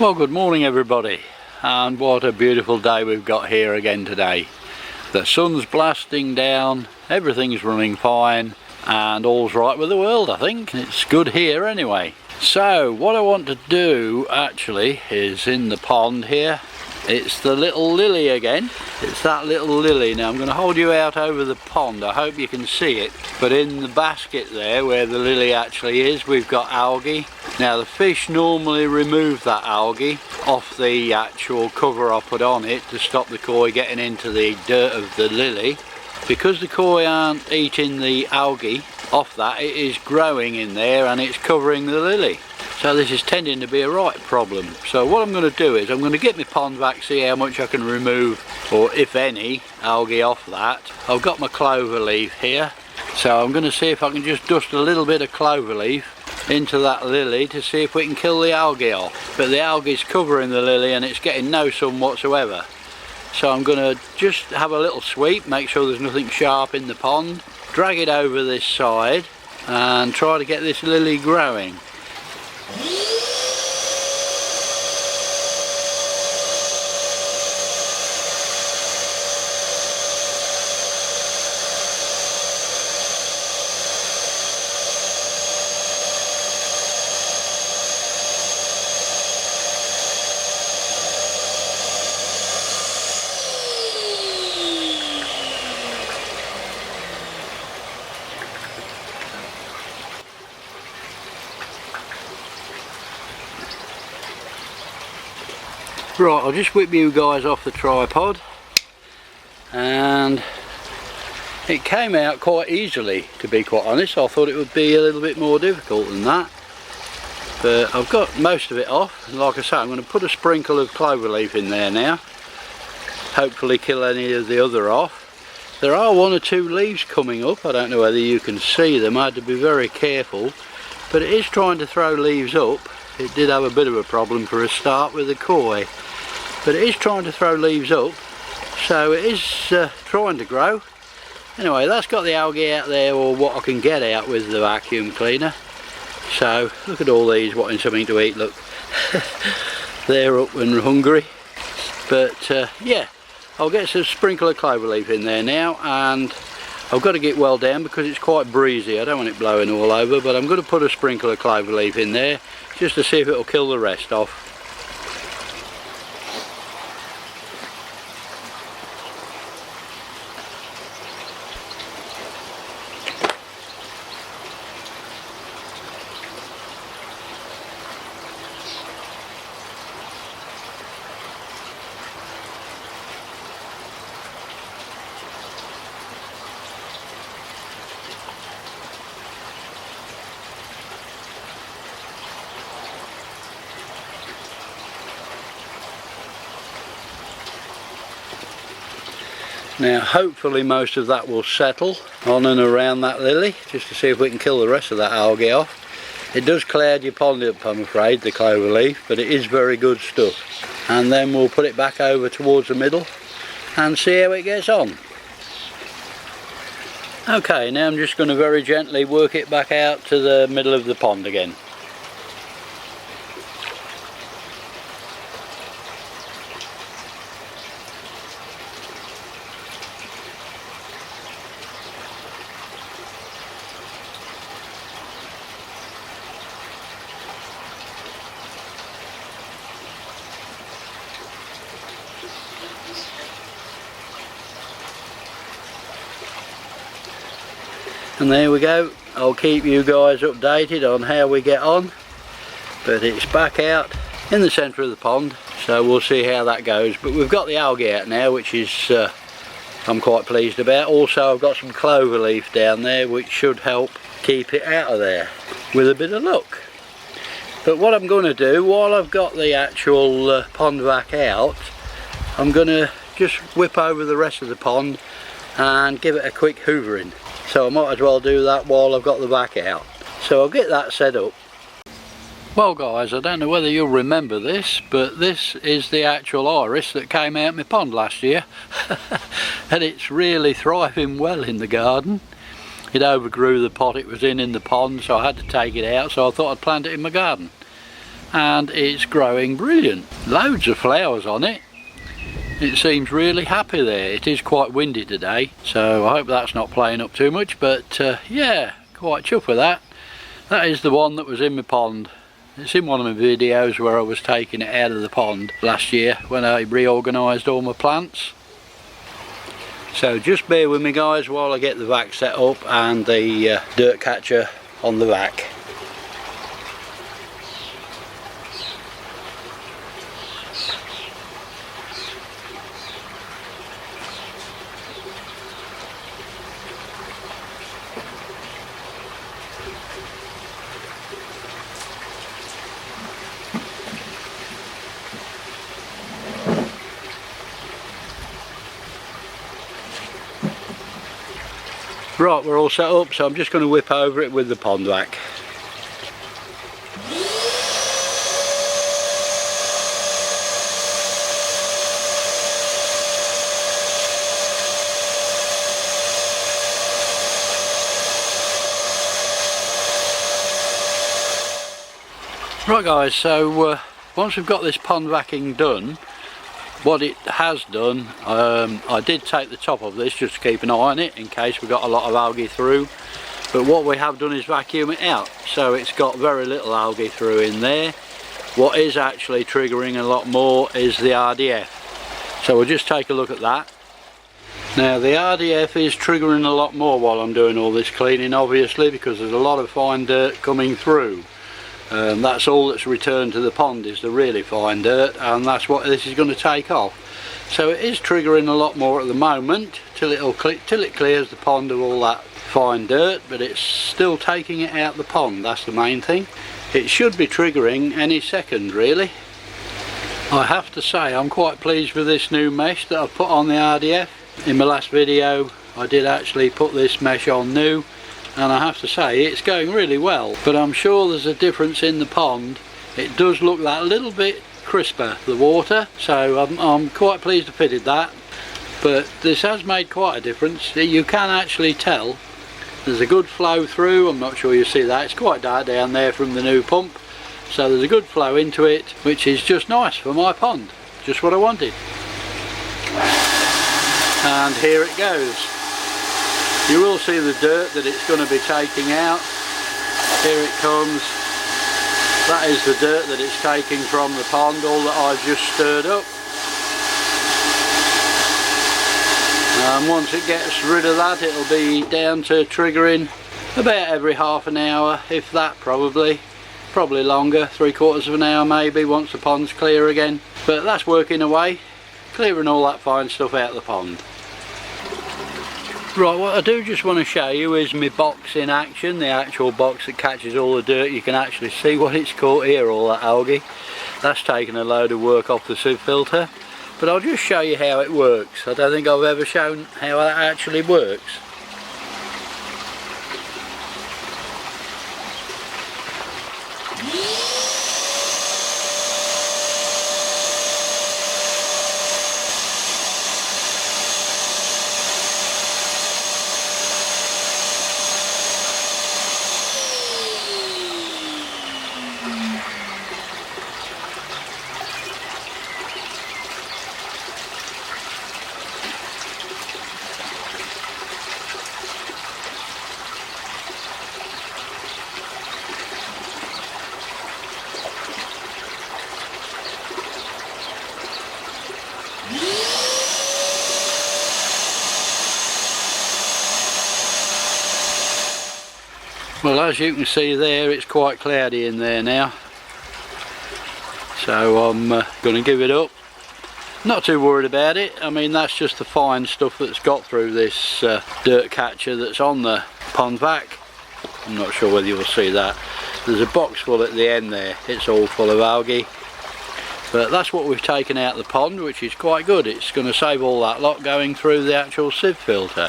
Well, good morning everybody, and what a beautiful day we've got here again today. The sun's blasting down, everything's running fine, and all's right with the world. I think it's good here anyway. So what I want to do actually is in the pond here. It's the little lily again. It's that little lily. Now I'm going to hold you out over the pond. I hope you can see it. But in the basket there where the lily actually is, we've got algae. Now the fish normally remove that algae off the actual cover I put on it to stop the koi getting into the dirt of the lily. Because the koi aren't eating the algae off that, it is growing in there and it's covering the lily. So this is tending to be a right problem. So what I'm going to do is I'm going to get my pond vac, see how much I can remove, or if any, algae off that. I've got my clover leaf here, so I'm going to see if I can just dust a little bit of clover leaf into that lily to see if we can kill the algae off. But the algae is covering the lily and it's getting no sun whatsoever. So I'm going to just have a little sweep, make sure there's nothing sharp in the pond, drag it over this side and try to get this lily growing. Right, I'll just whip you guys off the tripod, and it came out quite easily, to be quite honest. I thought it would be a little bit more difficult than that, but I've got most of it off. And like I say, I'm going to put a sprinkle of clover leaf in there now, hopefully kill any of the other off. There are one or two leaves coming up. I don't know whether you can see them. I had to be very careful, but it is trying to throw leaves up. It did have a bit of a problem for a start with the koi, but it is trying to throw leaves up, so it is trying to grow. Anyway, that's got the algae out there, or what I can get out with the vacuum cleaner. So look at all these wanting something to eat. Look, they're up and hungry. But yeah, I'll get some sprinkle of clover leaf in there now, and I've got to get well down because it's quite breezy. I don't want it blowing all over, but I'm going to put a sprinkle of clover leaf in there just to see if it'll kill the rest off. Now hopefully most of that will settle on and around that lily, just to see if we can kill the rest of that algae off. It does cloud your pond up, I'm afraid, the clover leaf, but it is very good stuff. And then we'll put it back over towards the middle and see how it gets on. Okay, now I'm just going to very gently work it back out to the middle of the pond again. And there we go. I'll keep you guys updated on how we get on, but it's back out in the centre of the pond, so we'll see how that goes. But we've got the algae out now, which is I'm quite pleased about. Also I've got some clover leaf down there which should help keep it out of there with a bit of luck. But what I'm going to do while I've got the actual pond vac out, I'm going to just whip over the rest of the pond and give it a quick hoovering. So I might as well do that while I've got the vac out. So I'll get that set up. Well guys, I don't know whether you'll remember this, but this is the actual iris that came out my pond last year. And it's really thriving well in the garden. It overgrew the pot it was in the pond, so I had to take it out, so I thought I'd plant it in my garden. and it's growing brilliant. Loads of flowers on it. It seems really happy there. It is quite windy today, so I hope that's not playing up too much, but yeah, quite chuffed with that. That is the one that was in my pond. It's in one of my videos where I was taking it out of the pond last year when I reorganised all my plants. So just bear with me guys while I get the vac set up and the dirt catcher on the vac. Right, we're all set up, so I'm just going to whip over it with the pond vac. Right guys, so once we've got this pond vacking done, what it has done, I did take the top of this just to keep an eye on it in case we got a lot of algae through, but what we have done is vacuum it out, so it's got very little algae through in there. What is actually triggering a lot more is the RDF, so we'll just take a look at that. Now the RDF is triggering a lot more while I'm doing all this cleaning, obviously, because there's a lot of fine dirt coming through. That's all that's returned to the pond is the really fine dirt, and that's what this is going to take off. So it is triggering a lot more at the moment till it clears the pond of all that fine dirt, but it's still taking it out the pond. That's the main thing. It should be triggering any second really. I have to say I'm quite pleased with this new mesh that I've put on the RDF. In my last video I did actually put this mesh on new, and I have to say it's going really well, but I'm sure there's a difference in the pond. It does look that little bit crisper, the water, so I'm quite pleased to fitted that, but this has made quite a difference. You can actually tell there's a good flow through. I'm not sure you see that, it's quite dark down there from the new pump, so there's a good flow into it, which is just nice for my pond, just what I wanted. And here it goes. You will see the dirt that it's going to be taking out. Here it comes. That is the dirt that it's taking from the pond, all that I've just stirred up. And once it gets rid of that, it'll be down to triggering about every half an hour, if that, probably longer, 3/4 of an hour maybe, once the pond's clear again. But that's working away, clearing all that fine stuff out of the pond. Right, what I do just want to show you is my box in action, the actual box that catches all the dirt. You can actually see what it's caught here, all that algae. That's taken a load of work off the sieve filter, but I'll just show you how it works. I don't think I've ever shown how that actually works. Well, as you can see there, it's quite cloudy in there now, so I'm going to give it up. Not too worried about it. I mean, that's just the fine stuff that's got through this dirt catcher that's on the pond vac. I'm not sure whether you'll see that. There's a box full at the end there, it's all full of algae, but that's what we've taken out of the pond, which is quite good. It's going to save all that lot going through the actual sieve filter.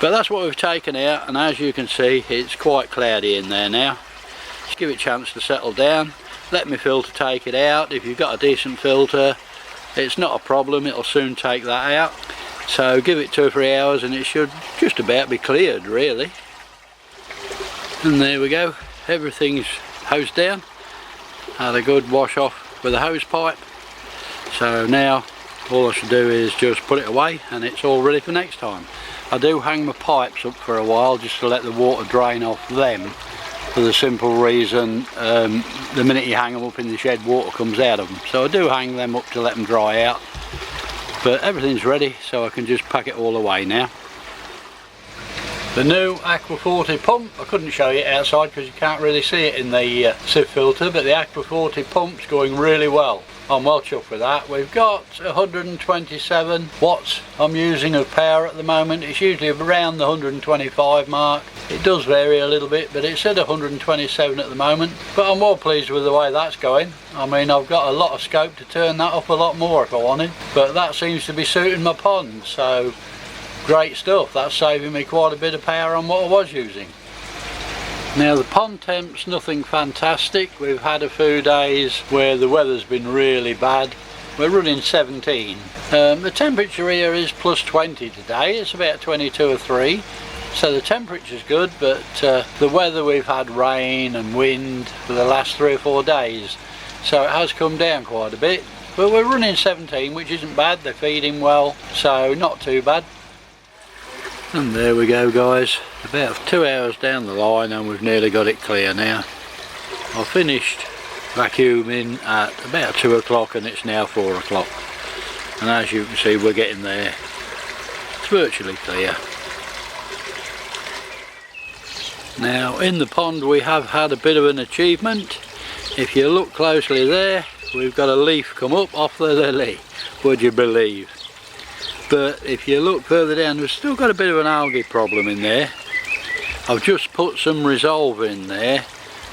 But that's what we've taken out, and as you can see, it's quite cloudy in there now. Just give it a chance to settle down. Let my filter take it out. If you've got a decent filter, it's not a problem, it'll soon take that out. So give it 2 or 3 hours and it should just about be cleared really. And there we go, everything's hosed down. had a good wash off with a hose pipe. So now all I should do is just put it away and it's all ready for next time. I do hang my pipes up for a while just to let the water drain off them, for the simple reason the minute you hang them up in the shed, water comes out of them. So I do hang them up to let them dry out. But everything's ready, so I can just pack it all away now. The new Aqua 40 pump, I couldn't show you outside because you can't really see it in the sieve filter, but the Aqua 40 pump's going really well. I'm well chuffed with that. We've got 127 watts I'm using of power at the moment. It's usually around the 125 mark. It does vary a little bit, but it's at 127 at the moment. But I'm well pleased with the way that's going. I mean, I've got a lot of scope to turn that up a lot more if I wanted, but that seems to be suiting my pond, so great stuff. That's saving me quite a bit of power on what I was using. Now the pond temp's nothing fantastic. We've had a few days where the weather's been really bad. We're running 17. The temperature here is plus 20 today. It's about 22 or 3. So the temperature's good, but the weather, we've had rain and wind for the last 3 or 4 days. So it has come down quite a bit. But we're running 17, which isn't bad. They're feeding well, so not too bad. And there we go, guys, about 2 hours down the line and we've nearly got it clear now. I finished vacuuming at about 2 o'clock and it's now 4 o'clock, and as you can see we're getting there. It's virtually clear. Now in the pond we have had a bit of an achievement. If you look closely there, we've got a leaf come up off the lily, would you believe? But if you look further down, we've still got a bit of an algae problem in there. I've just put some Resolve in there,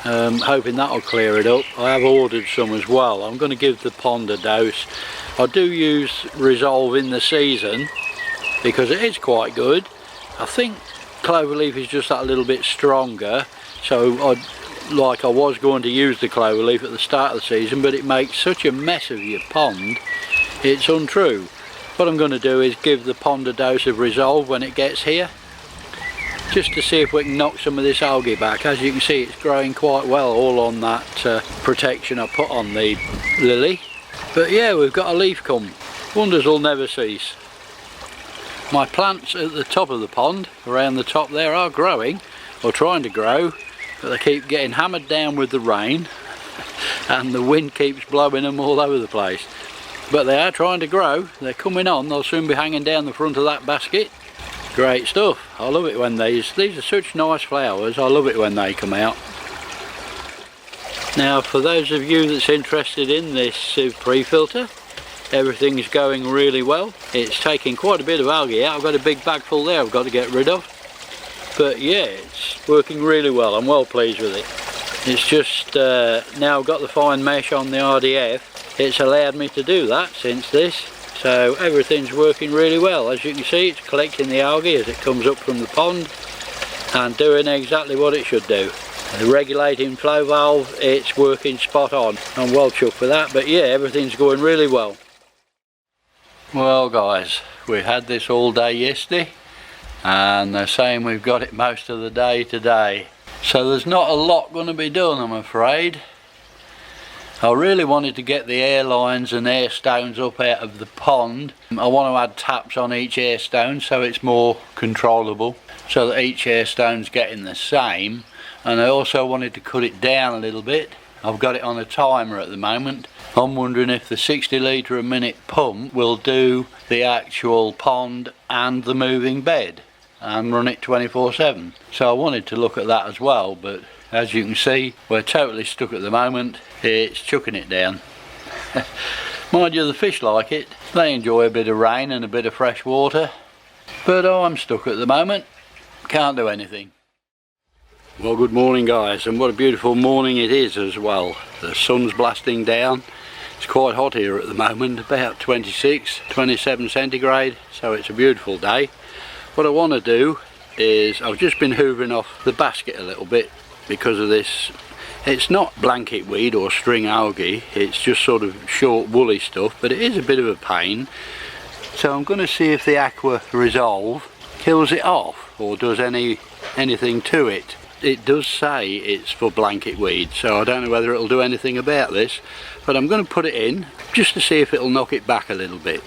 hoping that'll clear it up. I have ordered some as well. I'm going to give the pond a dose. I do use Resolve in the season because it is quite good. I think cloverleaf is just that little bit stronger, so I was going to use the cloverleaf at the start of the season, but it makes such a mess of your pond, it's untrue. What I'm going to do is give the pond a dose of Resolve when it gets here, just to see if we can knock some of this algae back. As you can see, it's growing quite well, all on that protection I put on the lily. But yeah, we've got a leaf come. Wonders will never cease. My plants at the top of the pond, around the top there, are growing, or trying to grow, but they keep getting hammered down with the rain and the wind keeps blowing them all over the place. But they are trying to grow, they're coming on, they'll soon be hanging down the front of that basket. Great stuff. I love it when these are such nice flowers, I love it when they come out. Now for those of you that's interested in this sieve pre-filter, everything's going really well. It's taking quite a bit of algae out. I've got a big bag full there I've got to get rid of. But yeah, it's working really well, I'm well pleased with it. It's just now I've got the fine mesh on the RDF, it's allowed me to do that since this, so everything's working really well. As you can see, it's collecting the algae as it comes up from the pond and doing exactly what it should do. The regulating flow valve, it's working spot on. I'm well chuffed with that, but yeah, everything's going really well. Well guys, we had this all day yesterday and they're saying we've got it most of the day today. So there's not a lot going to be done, I'm afraid. I really wanted to get the air lines and air stones up out of the pond. I want to add taps on each air stone so it's more controllable, so that each air stone's getting the same. And I also wanted to cut it down a little bit. I've got it on a timer at the moment. I'm wondering if the 60 litre a minute pump will do the actual pond and the moving bed and run it 24/7. So I wanted to look at that as well, but as you can see, we're totally stuck at the moment. It's chucking it down. Mind you, the fish like it. They enjoy a bit of rain and a bit of fresh water. But I'm stuck at the moment. Can't do anything. Well, good morning guys, and what a beautiful morning it is as well. The sun's blasting down. It's quite hot here at the moment, about 26, 27 centigrade, so it's a beautiful day. What I want to do is, I've just been hoovering off the basket a little bit because of this. It's not blanket weed or string algae, it's just sort of short woolly stuff, but it is a bit of a pain. So I'm going to see if the Aqua Resolve kills it off or does anything to it. it does say it's for blanket weed, so I don't know whether it'll do anything about this, but I'm going to put it in just to see if it'll knock it back a little bit.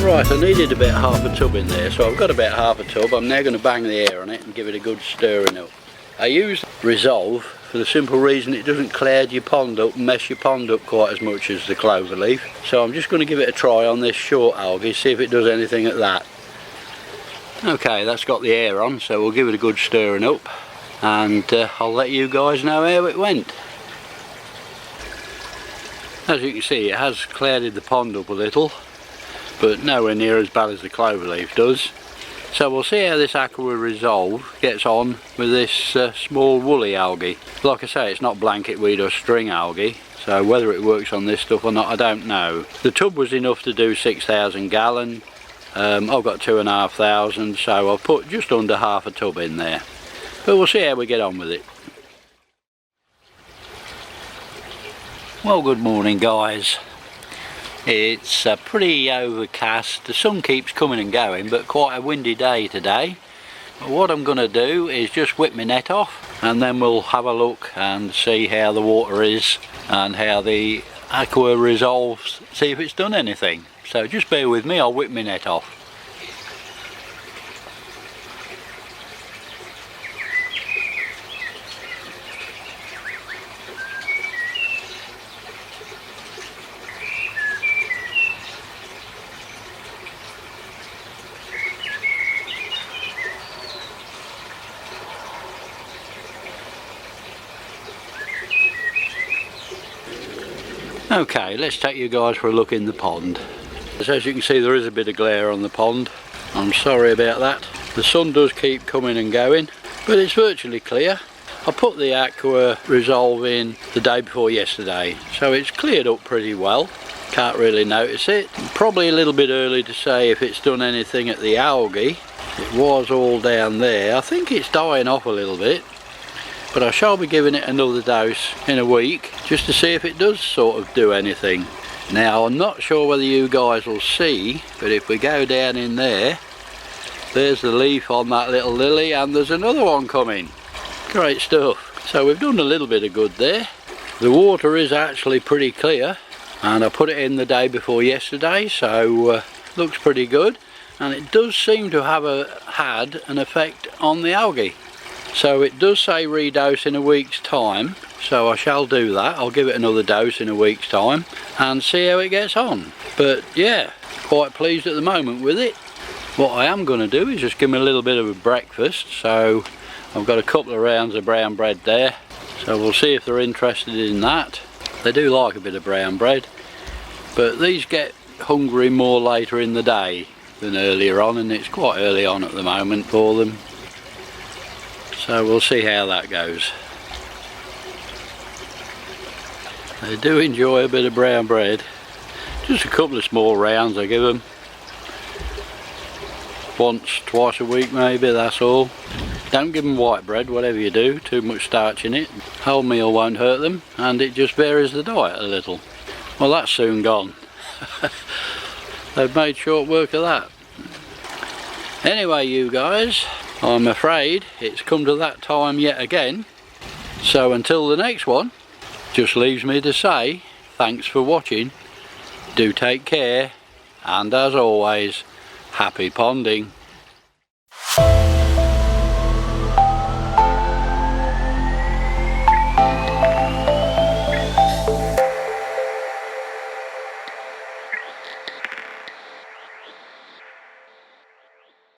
Right, I needed about half a tub in there, so I've got about half a tub. I'm now going to bang the air on it and give it a good stirring up. I use Resolve for the simple reason it doesn't cloud your pond up and mess your pond up quite as much as the clover leaf. So I'm just going to give it a try on this short algae, see if it does anything at that. Okay, that's got the air on, so we'll give it a good stirring up, and I'll let you guys know how it went. As you can see, it has clouded the pond up a little, but nowhere near as bad as the cloverleaf does. So we'll see how this Aqua Resolve gets on with this small woolly algae. Like I say, it's not blanket weed or string algae, so whether it works on this stuff or not, I don't know. The tub was enough to do 6,000 gallon. I've got 2,500, so I'll put just under half a tub in there. But we'll see how we get on with it. Well, good morning guys. It's pretty overcast. The sun keeps coming and going, but quite a windy day today. But what I'm going to do is just whip my net off, and then we'll have a look and see how the water is and how the Aqua Resolve, see if it's done anything. So just bear with me, I'll whip my net off. Okay, let's take you guys for a look in the pond. As you can see, there is a bit of glare on the pond. I'm sorry about that. The sun does keep coming and going, but it's virtually clear. I put the Aqua Resolve in the day before yesterday, so it's cleared up pretty well. Can't really notice it. Probably a little bit early to say if it's done anything at the algae. It was all down there. I think it's dying off a little bit, but I shall be giving it another dose in a week just to see if it does sort of do anything. Now, I'm not sure whether you guys will see, but if we go down in there, there's the leaf on that little lily, and there's another one coming. Great stuff. So we've done a little bit of good there. The water is actually pretty clear, and I put it in the day before yesterday, so looks pretty good, and it does seem to have had an effect on the algae. So it does say redose in a week's time, so I shall do that. I'll give it another dose in a week's time and see how it gets on. But yeah, quite pleased at the moment with it. What I am going to do is just give them a little bit of a breakfast. So I've got a couple of rounds of brown bread there, so we'll see if they're interested in that. They do like a bit of brown bread, but these get hungry more later in the day than earlier on, and it's quite early on at the moment for them. So we'll see how that goes. They do enjoy a bit of brown bread. Just a couple of small rounds I give them. Once, twice a week maybe, that's all. Don't give them white bread, whatever you do, too much starch in it. Wholemeal won't hurt them, and it just varies the diet a little. Well, that's soon gone. They've made short work of that. Anyway, you guys, I'm afraid it's come to that time yet again. So until the next one, just leaves me to say thanks for watching. Do take care, and as always, happy ponding.